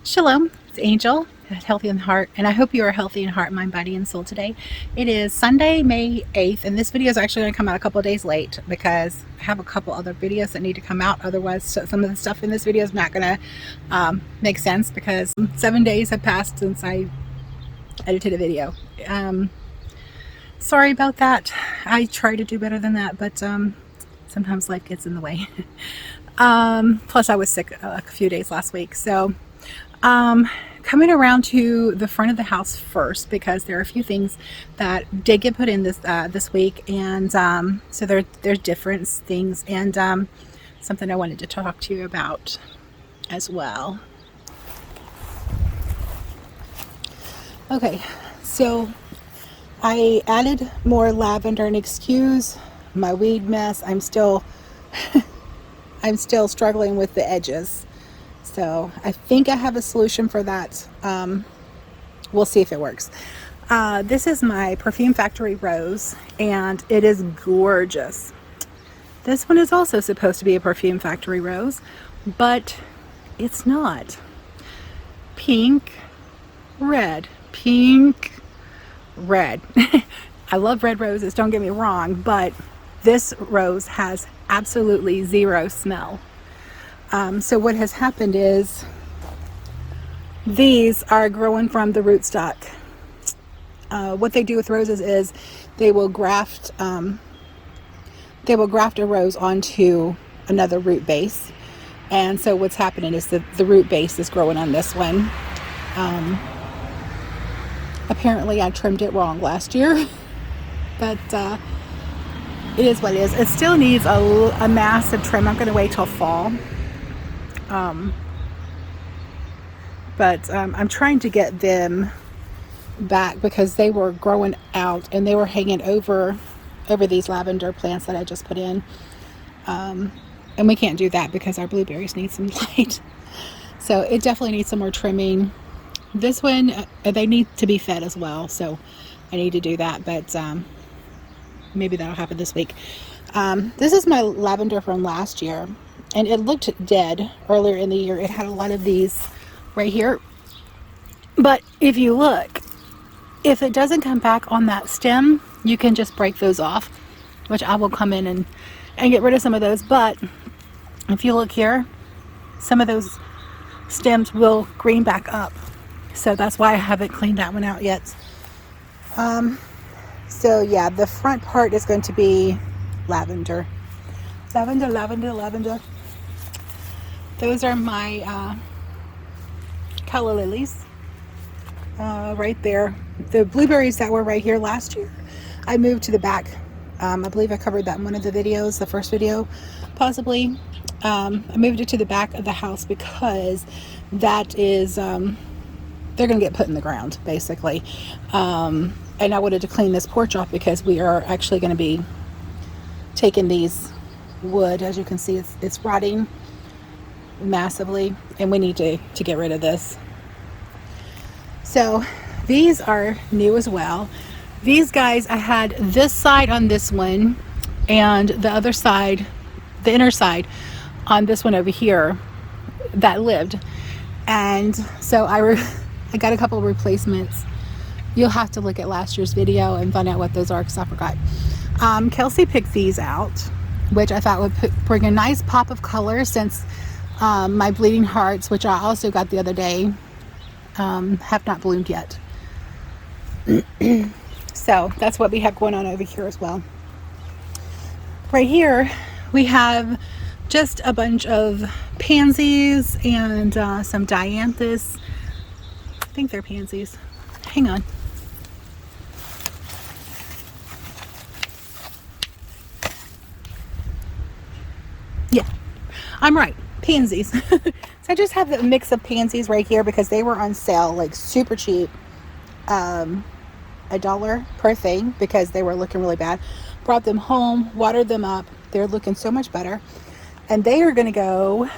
Shalom, it's Angel at Healthy in Heart, and I hope you are healthy in heart, mind, body, and soul today. It is Sunday, May 8th, and this video is actually going to come out a couple of days late because I have a couple other videos that need to come out. Otherwise, some of the stuff in this video is not going to make sense because 7 days have passed since I edited a video. Sorry about that. I try to do better than that, but sometimes life gets in the way. Plus, I was sick a few days last week, so coming around to the front of the house first because there are a few things that did get put in this week, and so there's different things and something I wanted to talk to you about as well. Okay, so I added more lavender, and excuse my weed mess. I'm still struggling with the edges. So I think I have a solution for that. We'll see if it works. This is my Perfume Factory Rose, and it is gorgeous. This one is also supposed to be a Perfume Factory Rose, but it's not. Pink, red, pink, red. I love red roses, don't get me wrong, but this rose has absolutely zero smell. So what has happened is these are growing from the rootstock. What they do with roses is they will graft a rose onto another root base, and so what's happening is the root base is growing on this one. Apparently I trimmed it wrong last year, but it is what it is. It still needs a massive trim. I'm going to wait till fall. But I'm trying to get them back because they were growing out and they were hanging over these lavender plants that I just put in. And we can't do that because our blueberries need some light. So it definitely needs some more trimming. This one, they need to be fed as well, so I need to do that, but maybe that'll happen this week. This is my lavender from last year, and it looked dead earlier in the year. It had a lot of these right here, but if you look, if it doesn't come back on that stem, you can just break those off, which I will come in and get rid of some of those. But if you look here, some of those stems will green back up, so that's why I haven't cleaned that one out yet. So yeah, the front part is going to be lavender. Lavender. Those are my calla lilies right there. The blueberries that were right here last year, I moved to the back. I believe I covered that in one of the videos, the first video possibly. I moved it to the back of the house because that is they're gonna get put in the ground basically, and I wanted to clean this porch off because we are actually going to be taking these wood. As you can see, it's rotting massively, and we need to get rid of this. So these are new as well. These guys, I had this side on this one and the other side, the inner side on this one over here that lived, and so I got a couple of replacements. You'll have to look at last year's video and find out what those are because I forgot. Kelsey picked these out, which I thought would bring a nice pop of color since my bleeding hearts, which I also got the other day, have not bloomed yet. So that's what we have going on over here as well. Right here we have just a bunch of pansies and some dianthus. I think they're pansies. Hang on. I'm right, pansies. So I just have a mix of pansies right here because they were on sale, like super cheap. $1 per thing because they were looking really bad. Brought them home, watered them up. They're looking so much better. And they are going to go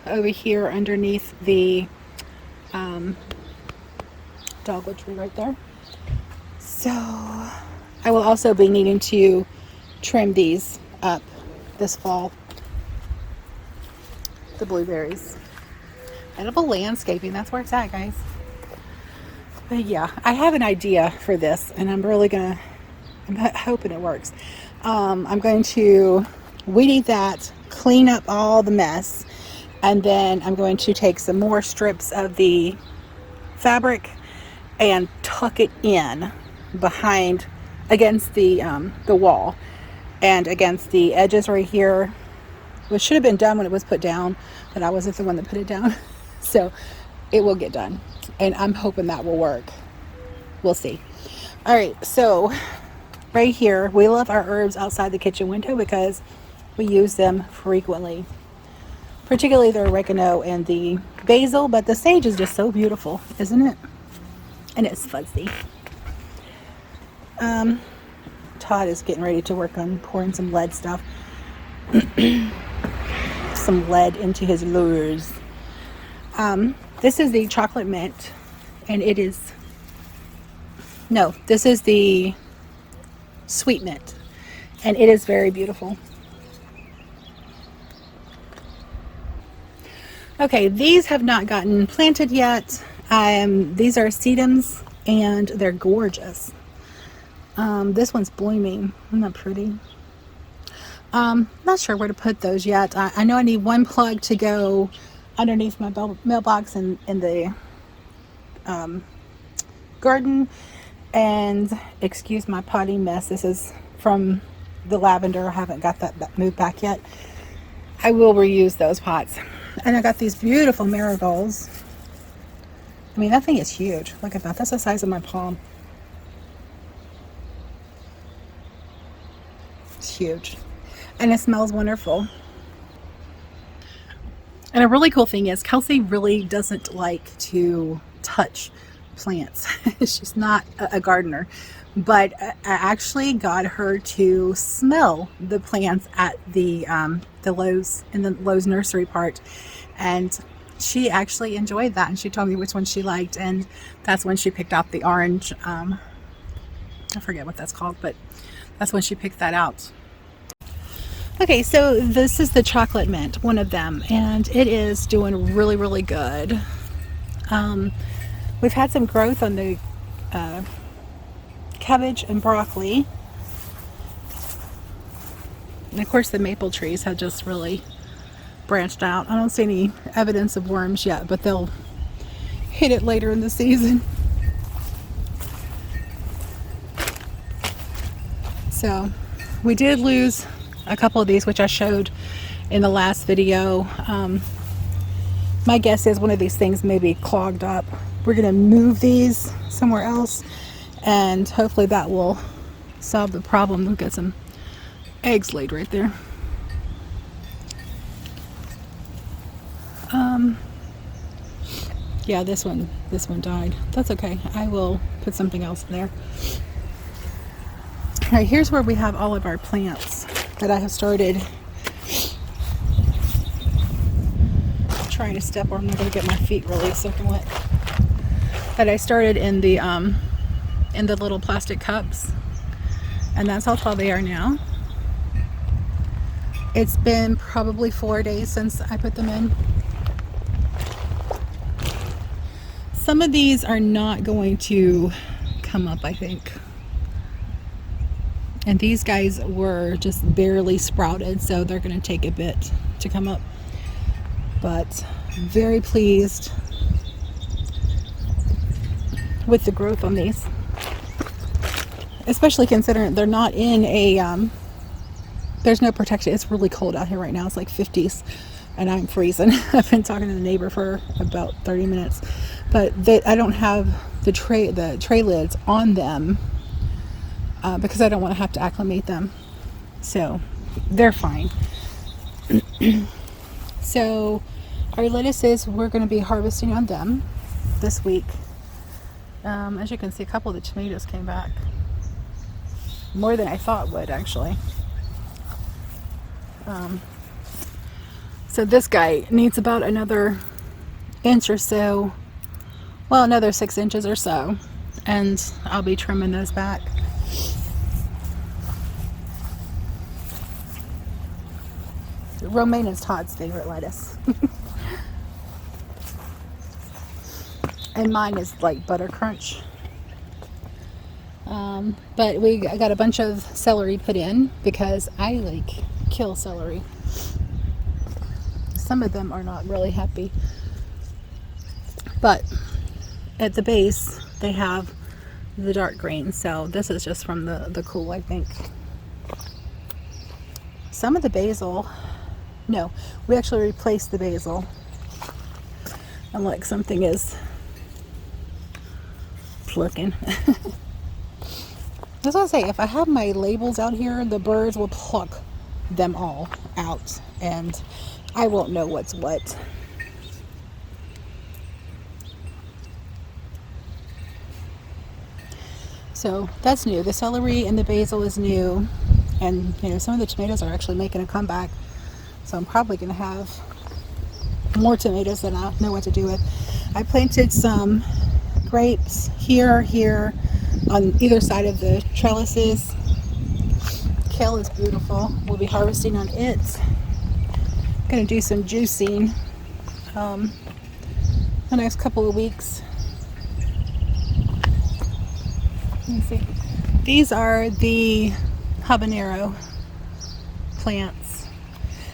over here underneath the dogwood tree right there. So I will also be needing to trim these up this fall. The blueberries. Edible landscaping, that's where it's at, guys. But yeah, I have an idea for this, and I'm hoping it works. I'm going to weed eat that, clean up all the mess, and then I'm going to take some more strips of the fabric and tuck it in behind, against the wall, and against the edges right here, which should have been done when it was put down, but I wasn't the one that put it down. So it will get done, and I'm hoping that will work. We'll see. All right, so right here, we love our herbs outside the kitchen window because we use them frequently, particularly the oregano and the basil, but the sage is just so beautiful, isn't it? And it's fuzzy. Todd is getting ready to work on pouring some lead stuff. Some lead into his lures. This is the chocolate mint, and it is, no, this is the sweet mint, and it is very beautiful. Okay, these have not gotten planted yet. These are sedums, and they're gorgeous. This one's blooming. Isn't that pretty? Not sure where to put those yet. I know I need one plug to go underneath my mailbox in the garden. And excuse my potty mess. This is from the lavender. I haven't got that moved back yet. I will reuse those pots. And I got these beautiful marigolds. I mean, that thing is huge. Look at that. That's the size of my palm. It's huge. And it smells wonderful. And a really cool thing is Kelsey really doesn't like to touch plants. She's not a gardener. But I actually got her to smell the plants at the Lowe's, in the Lowe's nursery part. And she actually enjoyed that. And she told me which one she liked. And that's when she picked out the orange. I forget what that's called, but that's when she picked that out. Okay, so this is the chocolate mint, one of them, and it is doing really, really good. We've had some growth on the cabbage and broccoli. And of course the maple trees have just really branched out. I don't see any evidence of worms yet, but they'll hit it later in the season. So we did lose a couple of these, which I showed in the last video. My guess is one of these things may be clogged up. We're going to move these somewhere else, and hopefully that will solve the problem. We've got some eggs laid right there. Yeah, this one died. That's okay. I will put something else in there. All right, here's where we have all of our plants that I have started. Trying to step, or I'm not going to get my feet really soaking wet. That I started in the little plastic cups, and that's how tall they are now. It's been probably 4 days since I put them in. Some of these are not going to come up, I think. And these guys were just barely sprouted, so they're going to take a bit to come up. But very pleased with the growth on these. Especially considering they're not in a, there's no protection. It's really cold out here right now. It's like 50s and I'm freezing. I've been talking to the neighbor for about 30 minutes. But I don't have the tray lids on them. Because I don't want to have to acclimate them. So they're fine. So our lettuces, we're going to be harvesting on them this week. As you can see, a couple of the tomatoes came back. More than I thought would, actually. So this guy needs about another inch or so. Well, another 6 inches or so. And I'll be trimming those back. Romaine is Todd's favorite lettuce. And mine is like butter crunch. But I got a bunch of celery put in because I like kill celery. Some of them are not really happy. But at the base they have the dark green, so this is just from the cool, I think. Some of the basil, no, we actually replaced the basil. I'm like, something is plucking. That's what I say, if I have my labels out here, the birds will pluck them all out and I won't know what's what. So that's new. The celery and the basil is new, and you know, some of the tomatoes are actually making a comeback, so I'm probably going to have more tomatoes than I know what to do with. I planted some grapes here on either side of the trellises. Kale is beautiful. We'll be harvesting on it. I'm going to do some juicing the next couple of weeks. Let me see. These are the habanero plants.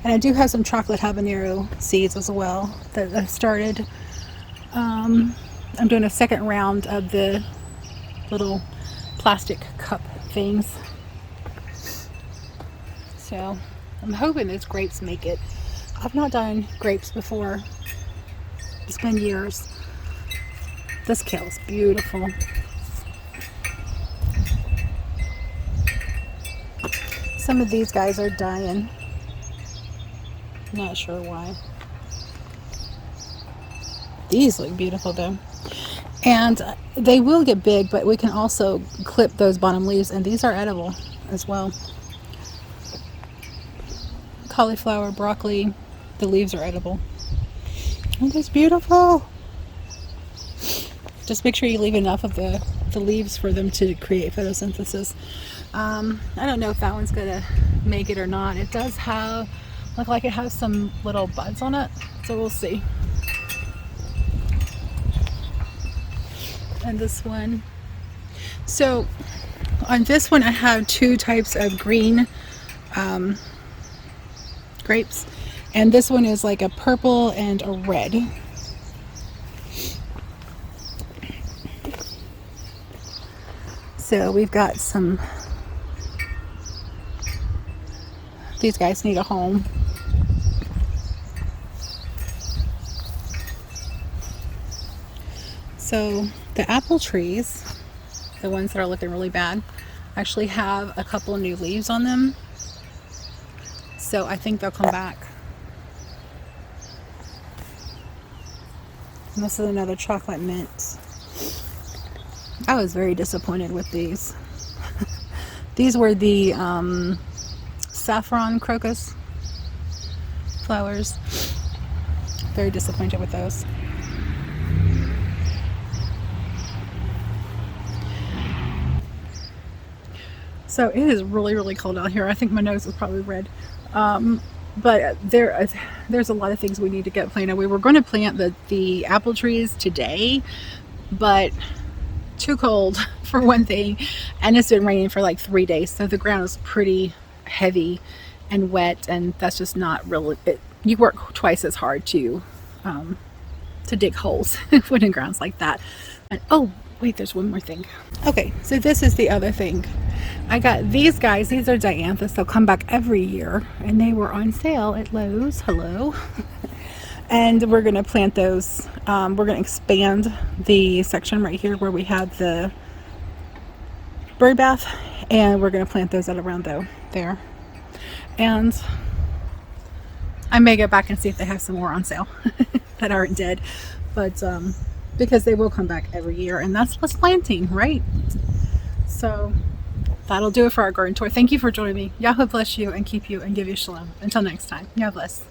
And I do have some chocolate habanero seeds as well that I've started. I'm doing a second round of the little plastic cup things. So I'm hoping those grapes make it. I've not done grapes before. It's been years. This kale is beautiful. Some of these guys are dying. Not sure why. These look beautiful though. And they will get big, but we can also clip those bottom leaves, and these are edible as well. Cauliflower, broccoli, the leaves are edible. Oh, that's beautiful. Just make sure you leave enough of the leaves for them to create photosynthesis. I don't know if that one's gonna make it or not. It does look like it has some little buds on it, so we'll see. And this one, so on this one I have two types of green grapes, and this one is like a purple and a red. So we've got some, these guys need a home. So the apple trees, the ones that are looking really bad, actually have a couple of new leaves on them. So I think they'll come back. And this is another chocolate mint. I was very disappointed with these. These were the saffron crocus flowers. Very disappointed with those. So it is really, really cold out here. I think my nose is probably red. But there's a lot of things we need to get planted. We were going to plant the apple trees today, but too cold for one thing, and it's been raining for like 3 days, so the ground is pretty heavy and wet, and that's just not really it. You work twice as hard to dig holes when in grounds like that. And oh wait, there's one more thing. Okay, so this is the other thing. I got these guys. These are dianthus. They'll come back every year, and they were on sale at Lowe's. Hello. And we're going to plant those. We're going to expand the section right here where we had the bird bath, and we're going to plant those at around there. And I may go back and see if they have some more on sale that aren't dead, but because they will come back every year, and that's plus planting, right? So that'll do it for our garden tour. Thank you for joining me. Yahweh bless you and keep you and give you shalom. Until next time, Yah bless.